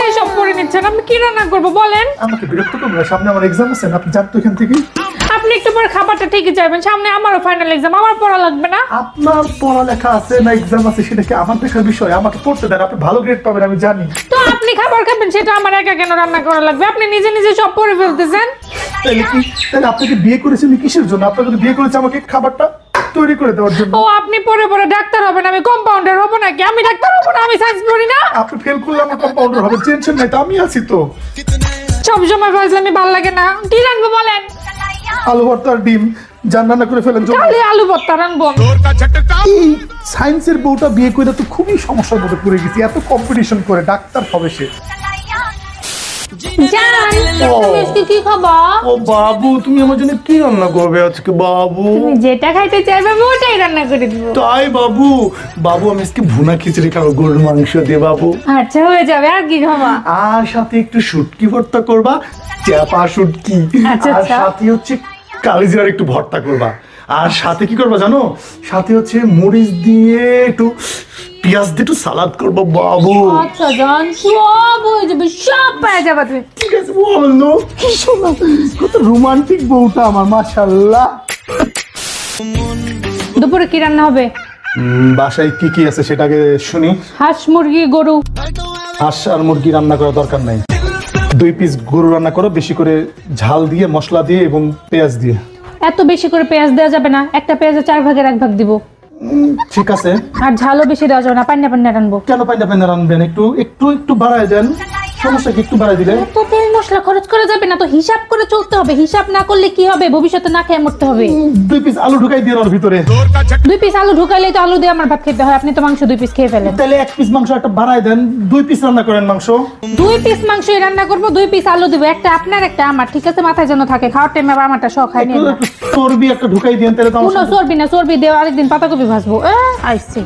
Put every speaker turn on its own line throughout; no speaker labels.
নিজেই সব করে নিচ্ছেন। আমি কি রান্না করবো বলেন?
আমাকে বিরক্ত করবেন না, সামনে আমার এক্সাম আছে, আপনি যান তো এখান থেকে।
আপনি একটু পরে খাবারটা ঠিকই চাইবেন, সামনে আমারও ফাইনাল এক্সাম, আমার পড়া লাগবে না?
আপনার পড়ালেখা আছে না এক্সাম আছে সেটা কি আমার দেখার বিষয়? আমাকে পড়তে দেন, আপনি ভালো গ্রেড পাবেন আমি জানি।
তো আপনি খাবার খাবেন সেটা আমার একা কেন রান্না করা লাগবে? আপনি নিজে নিজে সব করে ফেলতেছেন।
তাহলে আপনাকে বিয়ে করেছেন কিসের জন্য? আপনাকে বিয়ে করেছে আমাকে খাবারটা তৈরি করে দেওয়ার জন্য।
ও আপনি পরে পরে ডাক্তার হবেন, আমি কম্পাউন্ডার হবো নাকি? আমি ডাক্তার হবো না, আমি সায়েন্স পড়ি না।
আপনি ফেল করলে আমার কম্পাউন্ডার হবে, টেনশন নাই তো, আমি আছি তো।
সব সময় ফাজলামি ভালো লাগে না। কি রান্নবো বলেন?
আলু ভর্তা আর ডিম জান রান্না করে ফেলেন।
খালি আলু ভর্তা রান্নবো।
এই সায়েন্সের বউটা বিয়ে করে তো খুবই সমস্যার মধ্যে পড়ে গেছি, এত কম্পিটিশন করে ডাক্তার হবে সে।
জান, তুমি আজকে কি খাবা?
ও বাবু, তুমি আমার জন্য কি রান্না করবে আজকে বাবু?
তুমি যেটা খাইতে চাইবে আমি ওটাই রান্না করে দিব।
তাই বাবু? বাবু আমি আজকে ভুনা খিচুড়ি খাবো গরুর মাংস দিয়ে বাবু।
আচ্ছা হয়ে যাবে, আর কি খাবা?
আর সাথে একটু শুটকি ভর্তা করবা, চাপা শুটকি।
আচ্ছা,
আর
আচ্ছা।
সাথে হচ্ছে কালিজিরার একটু ভর্তা করবা। আর সাথে কি করবা জানো? সাথে হচ্ছে মরিচ দিয়ে একটু পেঁয়াজ দিয়ে একটু সালাদ করবো বাবু।
আচ্ছা জান, সব হয়ে যাবে, সব পেয়ে যাবে তুমি।
ঠিক আছে বলো, কি শোনা কত রোমান্টিক বউটা আমার, মাশাআল্লাহ।
দুপুরে কি রান্না হবে?
বাসায় কি কি আছে সেটাকে শুনি।
হাঁস, মুরগি, গরু।
হাঁস আর মুরগি রান্না করার দরকার নাই, 2 পিস গরু রান্না করো, বেশি করে ঝাল দিয়ে, মশলা দিয়ে এবং পেঁয়াজ দিয়ে।
এত বেশি করে পেঁয়াজ দেওয়া যাবে না, একটা পেঁয়াজের 4 ভাগের 1 ভাগ দিব।
ঠিক আছে।
আর ঝালও বেশি দেওয়া যাবে না, পান্না পান্না রানবো।
কেন পাইনা পাইনা রানবেন? একটু একটু একটু বাড়ায় দেন, সমস্যা কি? একটু বাড়ায় দিলে
তো তেল মশলা খরচ করে যাবে না, তো হিসাব করে চলতে হবে। হিসাব না করলে কি হবে? ভবিষ্যতে না খেয়ে মরতে হবে।
2 পিস আলু ঢুকাই দিয়ে ওর ভিতরে।
2 পিস আলু ঢুকাইলেই তো আলু দিয়ে আমার ভাত খেতে হয়, আপনি তো মাংস 2 পিস খেয়ে ফেলেন।
তাহলে 1 পিস মাংস একটা বাড়ায় দেন, 2 পিস রান্না করেন মাংস।
2 পিস মাংসই রান্না করবো, 2 পিস আলু দিব, একটা আপনার একটা আমার, ঠিক আছে? মাথায় যেন থাকে, খাওয়ার টাইমে আবার আমারটা শখ হয় না।
একটু চর্বি একটা ঢুকাই দিয়েন, তাহলে তো আমার
কোনো চর্বি না, চর্বি দেওয়া আরেকদিন পাতাকপি ভাজবো। আইসি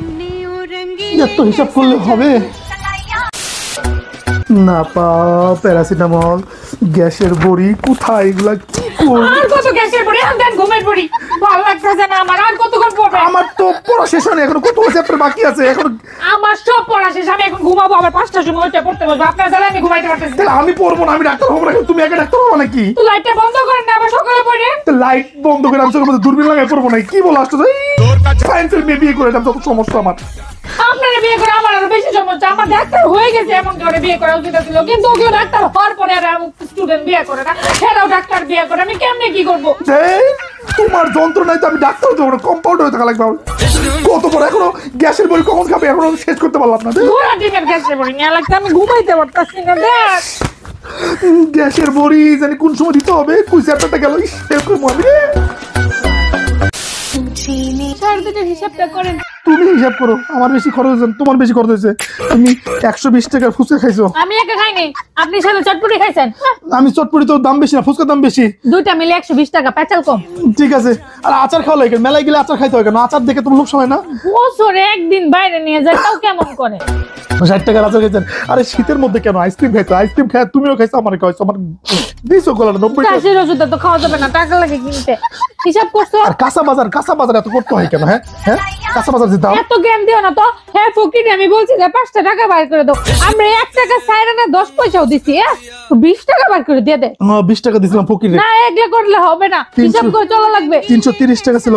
এত হিসাব করলে হবে না। প্যারাসিটামল, গ্যাসের বড়ি, কোথায় এগুলা? কি করব?
আর কত গ্যাসের পড়ি, আর দেন ঘুমের পড়ি, ভালো লাগতেছে না আমার। আর কতক্ষণ পড়বে?
আমার তো পড়া শেষ হয়নি, এখন কত চ্যাপ্টার বাকি আছে এখন।
আমার সব পড়া শেষ, আমি এখন ঘুমাবো, আবার 5টার সময় ওইটা পড়তে বসবো। আপনার জ্বালা আমি ঘুমাইতে পারতেছি না।
তাহলে আমি পড়বো না, আমি ডাক্তার হবো না, তুমি একা ডাক্তার হবো নাকি?
তো লাইটটা বন্ধ করেন না, আবার সকালে পড়ে।
লাইট বন্ধ করে আমি চোখের মধ্যে দূরবীন লাগাই পড়বো না? কি বলো আসলে? সায়েন্সের মেয়ে বিয়ে করে যত সমস্যা আমার।
আপনারা বিয়ে করে আমার আরো বেশি সমস্যা। আমার ডাক্তার হয়ে গেছে, এমন করে বিয়ে করা উচিত ছিল, কিন্তু ওকেও ডাক্তার হওয়ার পরে আর স্টুডেন্ট বিয়ে করে না, সেটাও ডাক্তার বিয়ে করে। আমি কেমনে কি করবো?
তোমার যন্ত্রণায় তো আমি ডাক্তার হতে পারবো, কম্পাউন্ডার হতে লাগবে। কত বড়, এখনো গ্যাসের বড়ি কখন খাবে, এখনো শেষ করতে পারলাম না।
ঘোড়া ডিমের গ্যাসের বড়ি নিয়ে লাগছে, আমি ঘুমাইতে পারতাছি না। দেখ
গ্যাসের বড়ি জানি কোন সময় দিতে হবে, কুই চ্যাপ্টারটা গেল, শেষ করবো আমি।
সারাদিনের হিসাবটা করেন।
তুমি হিসাব করো, আমার বেশি খরচ হয়েছে, তোমার বেশি খরচ হয়েছে। তুমি 120 টাকার ফুচকা খাইছো,
আমি একা খাইনি, আপনি সাথে চটপটি খাইছেন।
আমি চটপটি তো দাম বেশি না, ফুচকার দাম বেশি।
দুইটা মিলে 120 টাকা, পেঁচাল কম।
ঠিক আছে। আর আচার খাওয়া লাগে, মেলায় গেলে আচার খাইতে হয় কেন? আচার দেখে তোমার লোক সময় না?
বছরে একদিন বাইরে নিয়ে যায়, তাও কেমন করে?
60 টাকার আচার খাইছেন। আরে শীতের মধ্যে কেন আইসক্রিম খাইতো? আইসক্রিম খাই তুমিও খাইছো, আমার খাইছো, আমার দিছো গোলাটা 90 টাকা।
কাশির ওষুধ তো খাওয়া যাবে না, টাকা লাগে কিনতে। হিসাব করছো?
আর কাঁচা বাজার এত করতে হয় কেন? হ্যাঁ হ্যাঁ, কাঁচা বাজার যে দাম।
এত জ্ঞান দিও না তো। হ্যাঁ ফকির, আমি বলছি যে 5টা টাকা বাইর করে দাও। আমরা 1 টাকা ছাইরা না 10 পয়সাও দিছি, 20 টাকা বাইর করে দিয়ে দে।
20 টাকা দিছিলাম ফকির রে।
না এগুলা করলে হবে না, হিসাব করে চলা লাগবে।
330 টাকা ছিল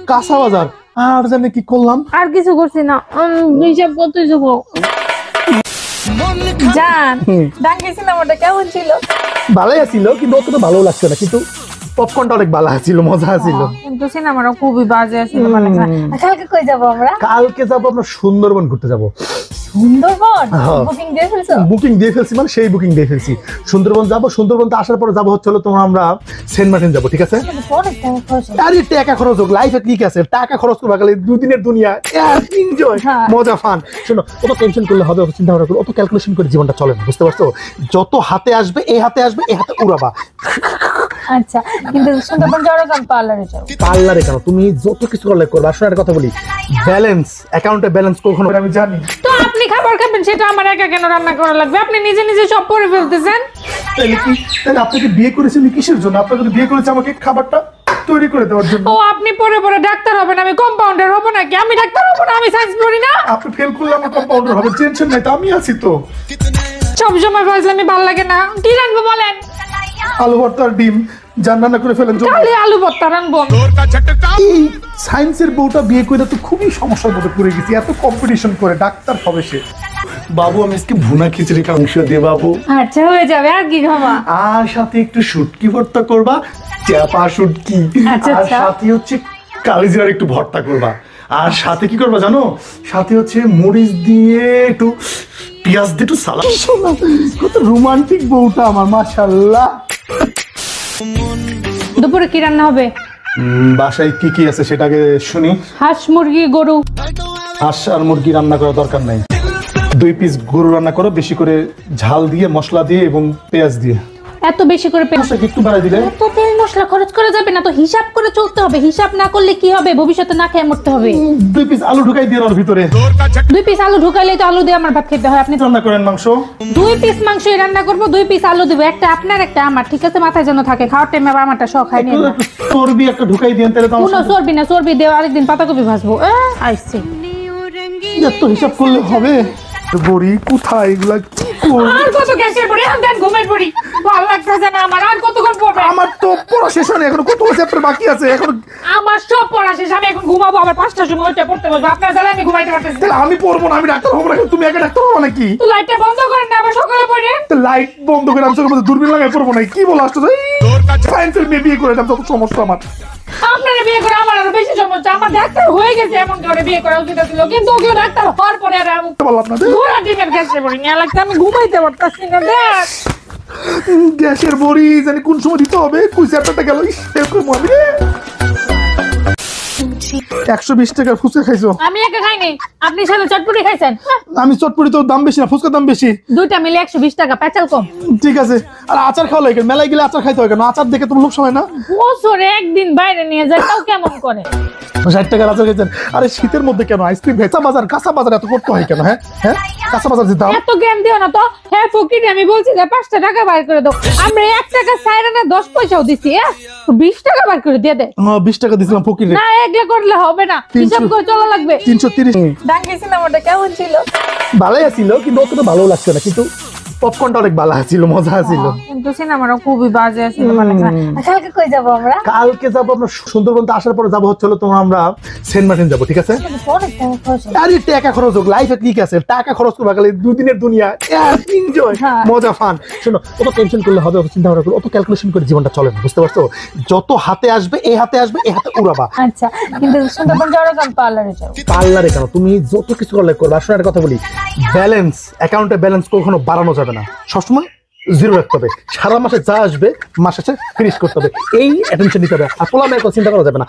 কাঁচা বাজার। আর জানি কি করলাম?
আর কিছু করছি না, হিসাব করতেই যাবো। জান, ডাঙ্গি সিনেমাটা কেমন ছিল?
ভালোই ছিল, কিন্তু অতটা ভালো লাগছে না, কিন্তু পপকর্নটা অনেক ভালো ছিল, মজা ছিল।
কিন্তু সিনেমাটা খুবই বাজে ছিল, মানে কালকে কই যাব আমরা?
কালকে যাবো আমরা সুন্দরবন ঘুরতে যাবো।
সুন্দরবন বুকিং দিয়ে ফেলছো?
বুকিং দিয়ে ফেলছি, মানে সেই বুকিং দিয়ে ফেলছি। সুন্দরবন যাবো, সুন্দরবন তো আসার পরে যাবো হচ্ছে তোমার আমরা সেন্ট মার্টিন যাবো, ঠিক আছে? আরে টাকা খরচ হোক, লাইফে ঠিক আছে, টাকা খরচ করবা গেলে 2 দিনের দুনিয়া, এনজয়, মজা, ফান। শোনো, অত টেনশন করলে হবে, অত চিন্তা ভাবনা করলে, অত ক্যালকুলেশন করে জীবনটা চলে না, বুঝতে পারছো? যত হাতে আসবে এই হাতে আসবে, এই হাতে উড়াবা।
আচ্ছা, কিন্তু সুন্দরবন যাওয়ার আগে পার্লারে যাও।
পার্লারে কেন? তুমি যত কিছু করলে করবে। আসলে একটা কথা বলি, ব্যালেন্স, অ্যাকাউন্টে ব্যালেন্স কখনো আমি জানি।
তো আপনি খাবার খাবেন সেটা আমার একা কেন রান্না করা লাগবে? আপনি নিজে নিজে সব করে ফেলতেছেন।
তাহলে আপনাকে বিয়ে করেছেন কিসের জন্য? আপনাকে বিয়ে করেছে আমাকে খাবারটা তৈরি করে দেওয়ার জন্য।
ও আপনি পরে পরে ডাক্তার হবেন, আমি কম্পাউন্ডার হবো নাকি? আমি ডাক্তার হবো না, আমি সায়েন্স পড়ি না।
আপনি ফেল করলে আমার কম্পাউন্ডার হবে, টেনশন নাই তো, আমি আছি তো।
সব সময় ফাজলামি ভালো লাগে না, কি রাখবো বলেন?
আলু ভর্তার ডিম জান রান্না করে ফেলেন জলদি।
কালে আলু ভর্তা রানবো।
এই সায়েন্সের বউটা বিয়ে করে তো খুবই সমস্যার মধ্যে পড়ে গেছি, এত কম্পিটিশন করে ডাক্তার হবে সে। বাবু আমি আজকে ভুনা খিচুড়ি অংশ দিয়ে বাবু,
আচ্ছা হয়ে যাবে, আর কি খাবা?
আর সাথে একটু শুটকি ভর্তা করবা, চাপা শুটকি,
আচ্ছা,
আর
আচ্ছা।
সাথে হচ্ছে কালিজিরার একটু ভর্তা করবা, আর সাথে কি করবা জানো, সাথে হচ্ছে মরিচ দিয়ে একটু পেঁয়াজ দিয়ে একটু সালাদ। কত রোমান্টিক বউটা আমার, মাশাআল্লাহ।
দুপুরে কি রান্না হবে?
বাসায় কি কি আছে সেটাকে শুনি।
হাঁস, মুরগি, গরু।
হাঁস আর মুরগি রান্না করার দরকার নাই, 2 পিস গরু রান্না করো, বেশি করে ঝাল দিয়ে, মশলা দিয়ে এবং পেঁয়াজ দিয়ে।
এত বেশি করে
মশলাকে একটু বাড়াই দিলে।
এত তেল মশলা খরচ করা যাবে না তো, হিসাব করে চলতে হবে। হিসাব না করলে কি হবে, ভবিষ্যতে না খেয়ে মরতে হবে।
2 পিস আলু ঢুকাই দিয়ে ওর ভিতরে।
2 পিস আলু ঢুকাইলেই তো আলু দিয়ে আমার ভাত খেতে হয়। আপনি
রান্না করেন মাংস।
2 পিস মাংসই রান্না করবো, 2 পিস আলু দিব, একটা আপনার একটা আমার, ঠিক আছে? মাথায় যেন থাকে, খাওয়ার টাইমে আবার আমারটা শখ খাই নিয়ে না।
চর্বি একটা ঢুকাই দিয়ে তাহলে তো আমার
কোনো চর্বি না, চর্বি দেওয়া আরেকদিন পাতাকপি ভাজবো। আইসি
এত হিসাব করলে হবে। বড়ি কোথায় এগুলা, কি করব?
আর কত গ্যাসের পড়ি, আমি দেন ঘুমের পড়ি, ভালো লাগতেছে না আমার। আর কতক্ষণ পড়বে?
আমার তো পড়া শেষ হয়নি, এখন কত চ্যাপ্টার বাকি আছে এখন।
আমার সব পড়া শেষ, আমি এখন ঘুমাবো, আবার 5টার সময় উঠে পড়তে বসবো। আপনার জ্বালা আমি ঘুমাইতে পারতেছি না।
তাহলে আমি পড়বো না, আমি ডাক্তার হবো না, তুমি একা ডাক্তার হবো নাকি?
তো লাইটটা বন্ধ করেন না, আবার সকালে পড়ে।
লাইট বন্ধ করে আমি চোখের মধ্যে দূরবীন লাগাই পড়বো না, কি বলো আসতো? সায়েন্সের মেয়ে বিয়ে করে এটা যত সমস্যা আমার।
আপনারা বিয়ে করে আমার আরো বেশি সমস্যা। আমার ডাক্তার হয়ে গেছে এমন করে বিয়ে করা উচিত ছিল, কিন্তু ওকেও ডাক্তার হওয়ার পরে আর আমি
বললাম না
ঘোড়া ডিমের গ্যাসে পড়ি নিয়ে লাগছে, আমি ঘুমাইতে পারতাছি না। দেখ
গ্যাসের বড়ি জানি কোন সময় দিতে হবে, কুই চ্যাপ্টারটা গেল। 120 টাকার ফুচকা খাইছো?
আমি একা খাইনি, আপনি সাথে চটপটি খাইছেন।
আমি চটপটি তো দাম বেশি না, ফুচকার দাম বেশি।
দুইটা মিলে 120 টাকা, পেঁচাল কম।
ঠিক আছে, আর আচার খাওয়া লাগে, মেলায় গেলে আচার খাইতে হয় কেন? আচার দেখে তোমার লোক সময় না।
বছরে একদিন বাইরে নিয়ে যায়, তাও কেমন করে?
60 টাকার আচার খাইছেন? আরে শীতের মধ্যে কেন আইসক্রিম খাই? কাঁচা বাজার এত করতে হয় কেন? হ্যাঁ হ্যাঁ, কাঁচা বাজার যে দাম।
এত জ্ঞান দিও না তো। হ্যাঁ ফকির, আমি বলছি যে 5টা টাকা বার করে দাও। আমরা 1 টাকা ছাইরা না 10 পয়সাও দিছি, 20 টাকা বার করে দিয়ে দে।
20 টাকা দিছিলাম ফকির রে।
না এগুলো করলে হবে না, হিসাব করে চলা লাগবে।
330।
ডাঙ্গি সিনেমাটা কেমন ছিল?
ভালোই ছিল, কিন্তু অতটা ভালো লাগছে না, কিন্তু পপকর্নটা অনেক ভালো ছিল, মজা ছিল।
কিন্তু সিনেমাটা খুবই বাজে ছিল, ভালো লাগছে না। কালকে কই যাব আমরা?
কালকে যাবো আমরা সুন্দরবন, তো আসার পরে যাবো হচ্ছে হলো তোমার আমরা সেন্ট মার্টিন যাবো, ঠিক আছে? আরে টাকা খরচ হোক, লাইফে কি আছে, টাকা খরচ করবা গেলে 2 দিনের দুনিয়া, এনজয়,
হ্যাঁ।
মজা, ফান। শোনো, অত টেনশন করলে হবে, অত চিন্তা ভাবনা করলে, অত ক্যালকুলেশন করে জীবনটা চলে না, বুঝতে পারছো? যত হাতে আসবে, এই হাতে আসবে, এই হাতে উড়াবা।
আচ্ছা, কিন্তু সুন্দরবন যাওয়ার আগে পার্লারে যাও।
পার্লারে কেন? তুমি যত কিছু করলে করবে। আসলে একটা কথা বলি, ব্যালেন্স, অ্যাকাউন্টে ব্যালেন্স কখনো বাড়ানো যাবে না, সবসময় জিরো রাখতে হবে। সারা মাসে যা আসবে মাস শেষে ফিনিশ করতে হবে, এই অ্যাটেনশন দিতে হবে। আর পোলা মেয়ের কথা চিন্তা করা যাবে না,